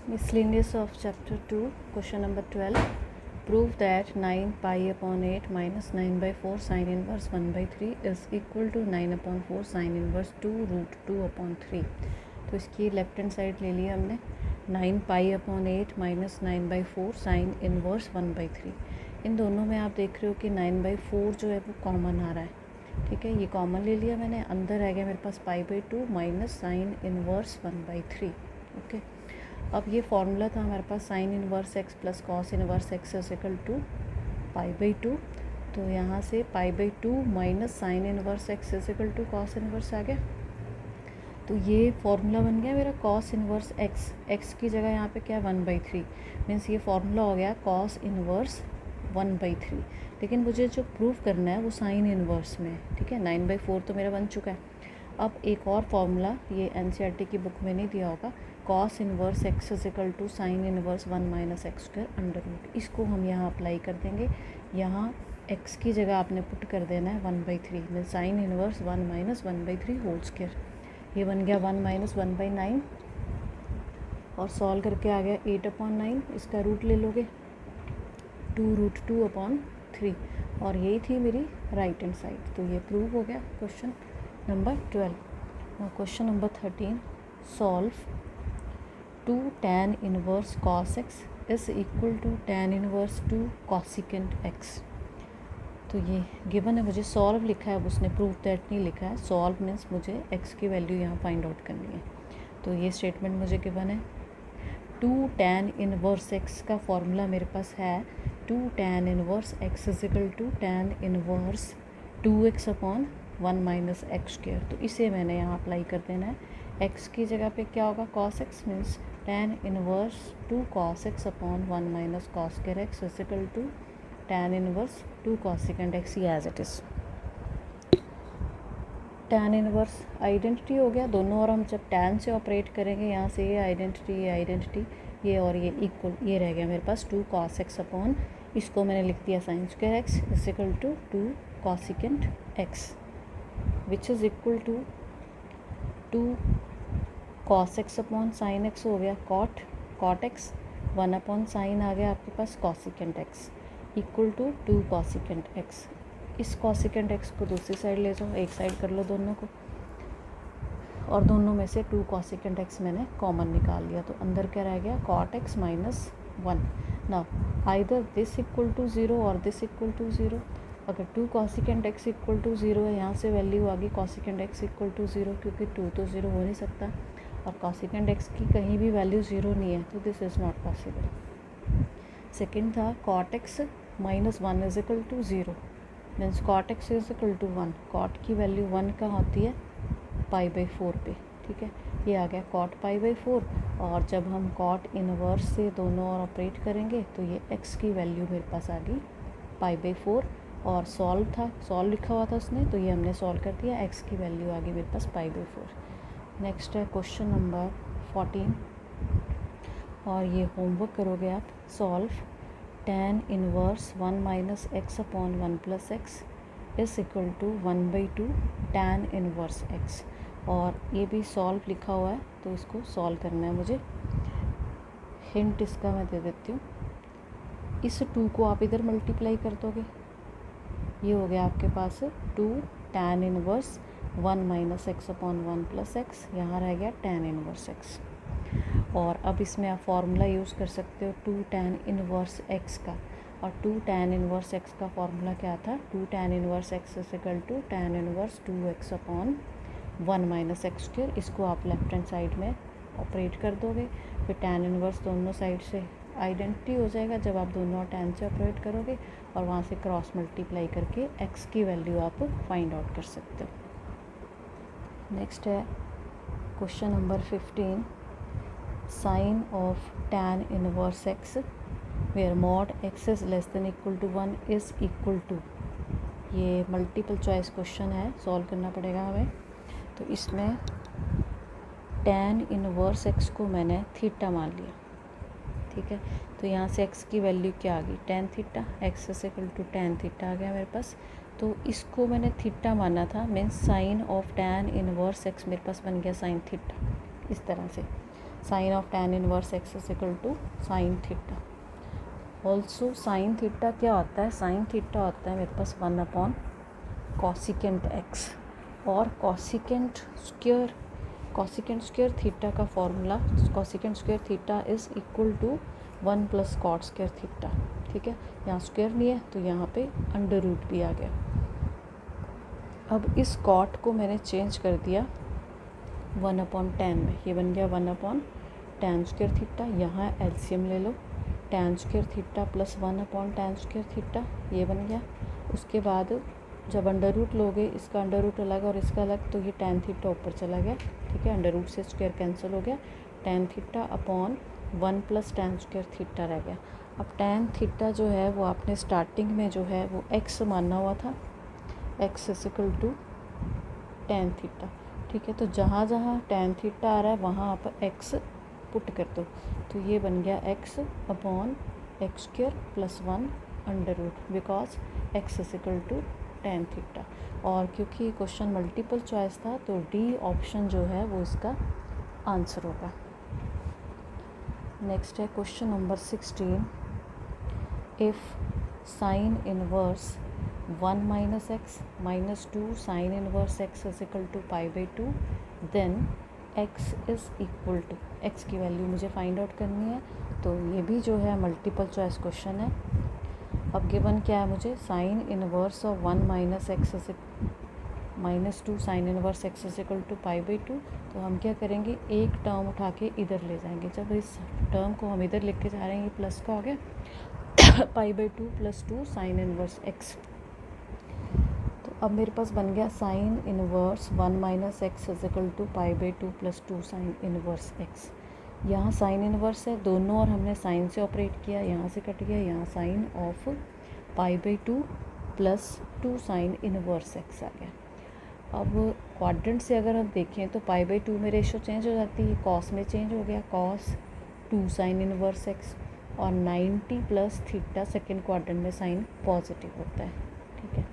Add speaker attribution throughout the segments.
Speaker 1: Miscellaneous of chapter 2, question number 12. Prove that 9 pi upon 8 minus 9 by 4 sin inverse 1 by 3 is equal to 9 upon 4 sin inverse 2 root 2 upon 3. तो इसकी left hand side ले लिया हमने 9 pi upon 8 minus 9 by 4 sign inverse 1 by 3. इन दोनों में आप देख रहे हो कि 9 बाई 4 जो है वो कॉमन आ रहा है. ठीक है, ये कॉमन ले लिया मैंने. अंदर आ गया मेरे पास pi by 2 minus sine inverse 1 by 3. Okay, अब ये फार्मूला था हमारे पास sine inverse x plus cos inverse x is equal to pi by 2. तो यहाँ से pi by 2 minus sine inverse x is equal to cos inverse आ गया. तो ये फार्मूला बन गया मेरा कॉस इनवर्स एक्स. एक्स की जगह यहाँ पे क्या 1 बाई 3 मीन्स ये फार्मूला हो गया कॉस इनवर्स 1 बाई 3. लेकिन मुझे जो प्रूव करना है वो साइन इनवर्स में है. ठीक है, 9 बाई 4 तो मेरा बन चुका है. अब एक और फार्मूला ये एनसीईआरटी की बुक में नहीं दिया होगा, cos inverse x is equal to sine inverse 1 minus X square under root. इसको हम यहाँ अप्लाई कर देंगे. यहाँ एक्स की जगह आपने पुट कर देना है 1 by 3 mean sine inverse 1 minus 1 by 3 whole square. ये बन गया 1 माइनस 1 बाई 9 और सॉल्व करके आ गया 8 अपॉन 9. इसका रूट ले लोगे 2 रूट 2 अपॉन 3 और यही थी मेरी राइट हैंड साइड. तो ये प्रूव हो गया question number 12. Now question number 13. Solve 2 tan inverse cos x is equal to tan inverse 2 cosecant x. तो ये गिवन है, मुझे सॉल्व लिखा है, अब उसने प्रूव दैट नहीं लिखा है. सॉल्व मीन्स मुझे x की वैल्यू यहाँ फाइंड आउट करनी है. तो ये स्टेटमेंट मुझे गिवन है. 2 tan इनवर्स x का फॉर्मूला मेरे पास है 2 tan inverse x is equal to tan inverse 2x upon 1 minus X square. तो इसे मैंने यहाँ अप्लाई कर देना है. x की जगह पे क्या होगा cos x means tan inverse 2 cos x upon 1 minus cos square x is equal to tan inverse 2 cosecant x as it is. tan inverse identity हो गया दोनों, और हम जब tan से ऑपरेट करेंगे यहाँ से ये आइडेंटिटी ये और ये इक्वल, ये रह गया मेरे पास 2 cos x अपॉन, इसको मैंने लिख दिया sine square x is equal to 2 cosecant x which is equal to 2 cos x upon sine x हो गया cot x, 1 अपॉन साइन आ गया आपके पास cosecant x equal to 2 cosecant x. इस cosecant x को दूसरी साइड ले जाओ, एक साइड कर लो दोनों को, और दोनों में से 2 cosecant x मैंने कॉमन निकाल लिया. तो अंदर क्या रह गया cot x minus 1. Now either this equal to 0 और दिस इक्वल टू 0. अगर 2 cosecant x इक्वल टू 0 है, यहाँ से वैल्यू आ गई cosecant x इक्वल टू 0, क्योंकि 2 तो 0 हो नहीं सकता और cosecant x की कहीं भी वैल्यू 0 नहीं है, तो this is not possible. Second था cot x minus 1 is equal to 0 means cot x is equal to 1. cot की वैल्यू 1 का होती है पाई बाई 4 पे. ठीक है, ये आ गया cot पाई बाई 4, और जब हम cot इनवर्स से दोनों और ऑपरेट करेंगे तो ये x की वैल्यू मेरे पास आ गई पाई बाई 4. और सॉल्व था, सॉल्व लिखा हुआ था उसने, तो ये हमने सॉल्व कर दिया. x की वैल्यू आ गई मेरे पास पाई बाई 4. नेक्स्ट है क्वेश्चन नंबर 14 और ये होमवर्क करोगे आप. Solve tan inverse 1 minus X upon 1 plus X is equal to 1 by 2 tan inverse x. और ये भी सॉल्व लिखा हुआ है, तो इसको सॉल्व करना है मुझे. हिंट इसका मैं दे देती हूँ. इस 2 को आप इधर मल्टीप्लाई कर दोगे, ये हो गया आपके पास 2 tan inverse 1 minus X upon 1 plus x, यहाँ रह गया tan इनवर्स x. और अब इसमें आप फार्मूला यूज़ कर सकते हो 2 tan इनवर्स x का. और 2 tan इनवर्स x का फार्मूला क्या था 2 tan inverse x is equal to tan inverse 2x upon 1 minus X square. इसको आप लेफ्ट हैंड साइड में ऑपरेट कर दोगे, फिर tan इनवर्स दोनों साइड से आइडेंटिटी हो जाएगा जब आप दोनों tan से ऑपरेट करोगे, और वहाँ से क्रॉस मल्टीप्लाई करके x की वैल्यू आप फाइंड आउट कर सकते हो. नेक्स्ट है question number 15. Sine of tan inverse x where mod x is less than equal to 1 is equal to. ये मल्टीपल चॉइस क्वेश्चन है, सॉल्व करना पड़ेगा हमें. तो इसमें tan इनवर्स x को मैंने थीटा मान लिया. ठीक है, तो यहाँ से x की वैल्यू क्या आ गई tan theta, x is equal to tan theta आ गया मेरे पास. तो इसको मैंने थीटा माना था means sine of tan inverse x मेरे पास बन गया साइन थीटा इस तरह से. Sine of tan inverse x is equal to sine theta. Also sine theta क्या होता है, साइन थीटा होता है मेरे पास 1 अपॉन कॉसिकेंट x, और कॉसिकेंट स्क्वेयर थीटा का formula, cosecant square theta is equal to 1 plus cot square theta. ठीक है, यहाँ स्क्वेयर नहीं है तो यहाँ पे अंडर रूट भी आ गया। अब इस कॉट को मैंने चेंज कर दिया 1 अपॉन टेन में, ये बन गया 1 अपॉन टेन स्क्वेयर थीटा। यहाँ एलसीएम ले लो, tan square theta plus 1 upon tan square theta, ये बन गया। उसके बाद जब अंडर रूट लोगे, इसका अंडर रूट अलग और इसका अलग, तो ये टेन थीटा ऊपर चला गया। ठीक है, अंडर रूट से स्क्वेयर कैंसिल हो गया, tan theta upon 1 plus ten square theta रह गया। अब टेन थीटा जो है वो आपने स्टार्टिंग में जो है वो x माना हुआ था, x is equal to tan theta. ठीक है, तो जहाँ जहाँ टेन थीटा आ रहा है वहाँ आप x पुट कर दो, तो ये बन गया x upon X square plus 1 under root, because x is equal to tan theta. और क्योंकि क्वेश्चन मल्टीपल चॉइस था तो डी ऑप्शन जो है वो इसका आंसर होगा। नेक्स्ट है question number 16। If sine inverse 1 minus x minus 2 sine inverse x is equal to pi by 2, then x is equal to, x की वैल्यू मुझे फाइंड आउट करनी है। तो ये भी जो है मल्टीपल चॉइस क्वेश्चन है। अब गिवन क्या है मुझे, sine inverse of 1 minus x minus 2 sine inverse x is equal to pi by 2। तो हम क्या करेंगे, एक टर्म उठा के इधर ले जाएंगे। जब इस टर्म को हम इधर लिख के जा रहे हैं, ये प्लस का हो गया pi by 2 plus 2 sine inverse X. तो अब मेरे पास बन गया sine inverse 1 minus x is equal to pi by 2 plus 2 sine inverse X. यहाँ साइन इनवर्स है दोनों, और हमने साइन से ऑपरेट किया, यहाँ से कट गया, यहाँ sine of pi by 2 plus 2 sine inverse x आ गया। अब क्वाड्रेंट से अगर हम देखें तो पाई बाई 2 में रेशो चेंज हो जाती है, कॉस में चेंज हो गया, कॉस 2 साइन इनवर्स एक्स, और 90 प्लस थीटा सेकेंड क्वाड्रेंट में साइन पॉजिटिव होता है। ठीक है,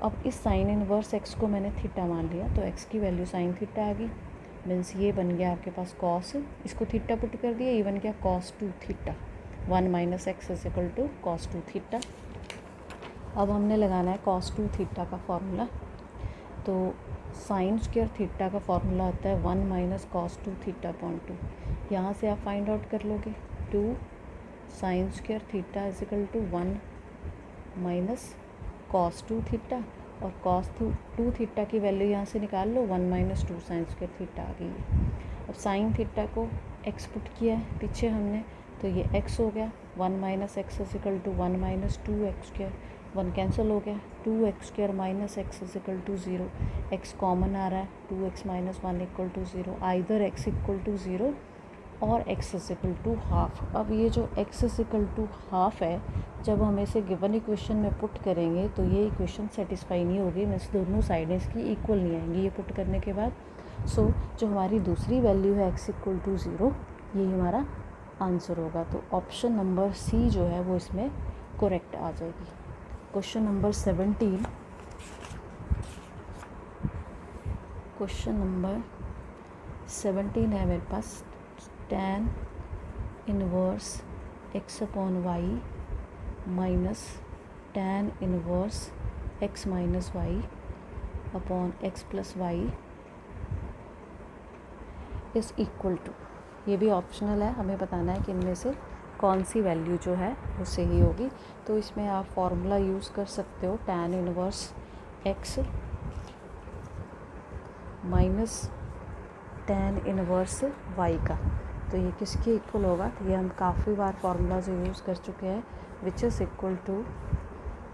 Speaker 1: अब इस साइन इनवर्स एक्स को मैंने थीटा मान लिया, तो एक्स की वैल्यू साइन थीटा आ गई, मीन्स ये बन गया आपके पास कॉस, इसको थीटा पुट कर दिया, ये बन गया cos 2 theta. 1 minus x is equal to cos 2 theta. अब हमने लगाना है कॉस 2 थीटा का फॉर्मूला। तो साइन स्क्वेयर थीटा का फॉर्मूला होता है 1 माइनस कॉस 2 थीटा अपॉन 2। यहाँ से आप फाइंड आउट कर लोगे 2 sine square theta is equal to 1 minus cos 2 theta, और कॉस 2 थीटा की वैल्यू यहाँ से निकाल लो, 1 माइनस 2 साइन स्क्वेयर थीटा आ गई है। अब साइन थीटा को x पुट किया है पीछे हमने, तो ये x हो गया, 1 minus x is equal to 1 minus 2 x square, 1 cancel हो गया, 2 x square minus x is equal to 0, x common आ रहा है, 2x minus 1 equal to 0, either x equal to 0 और x is equal to half. अब ये जो x is equal to half है, जब हम इसे गिवन इक्वेशन में पुट करेंगे तो ये इक्वेशन सेटिस्फाई नहीं होगी, मीन्स दोनों साइडें इसकी इक्वल नहीं आएंगी ये पुट करने के बाद। सो जो हमारी दूसरी वैल्यू है x इक्वल टू 0, ये हमारा आंसर होगा। तो ऑप्शन नंबर सी जो है वो इसमें करेक्ट आ जाएगी। क्वेश्चन नंबर 17, क्वेश्चन नंबर 17 है मेरे पास, tan inverse x upon Y minus tan inverse x minus Y upon x plus Y is equal to. ये भी ऑप्शनल है, हमें बताना है कि इनमें से कौन सी वैल्यू जो है वो सही होगी। तो इसमें आप फॉर्मूला यूज़ कर सकते हो tan inverse x minus tan inverse y का। तो ये किसके इक्वल होगा, तो ये हम काफ़ी बार फार्मूला जो यूज़ कर चुके हैं, which is equal to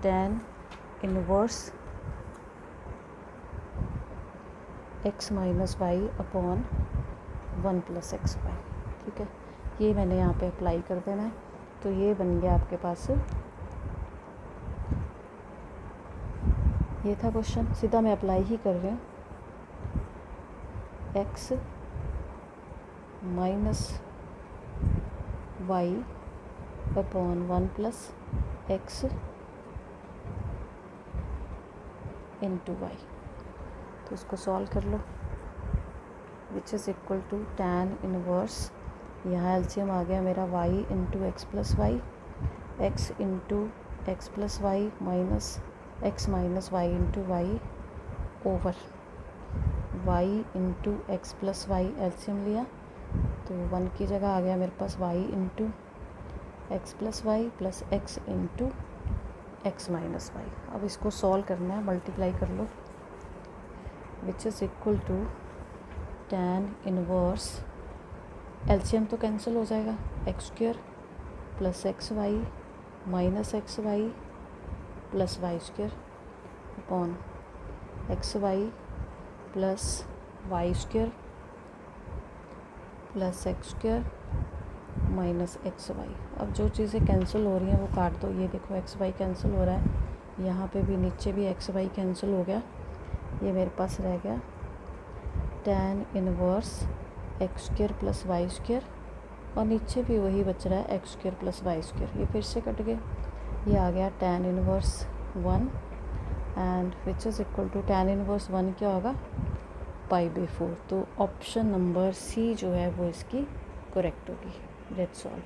Speaker 1: tan inverse x minus Y upon 1 plus x Y. ठीक है, ये मैंने यहाँ पे अप्लाई कर देना है। तो ये बन गया आपके पास, ये था क्वेश्चन, सीधा मैं अप्लाई ही कर रही हूँ। x minus Y upon 1 plus x into y. तो इसको सॉल्व कर लो, which is equal to tan inverse, यहाँ एलसीएम आ गया मेरा y into x plus y, x into x plus y minus x minus y into y over y into x plus y, LCM लिया तो 1 की जगह आ गया मेरे पास y into x plus y plus x into x minus Y. अब इसको सॉल्व करना है, मल्टीप्लाई कर लो, which is equal to tan inverse, LCM तो कैंसिल हो जाएगा, x square plus x y minus x y plus Y square upon x y plus Y square plus x square minus x y. अब जो चीज़ें cancel हो रही हैं वो काट दो, ये देखो एक्स वाई कैंसिल हो रहा है, यहाँ पे भी नीचे भी एक्स वाई कैंसिल हो गया, ये मेरे पास रह गया tan inverse X square plus Y square, और नीचे भी वही बच रहा है X square plus Y square, ये फिर से कट गए, ये आ गया tan inverse 1 and which is equal to tan inverse 1 क्या होगा π/4। तो ऑप्शन नंबर सी जो है वो इसकी करेक्ट होगी। That's all.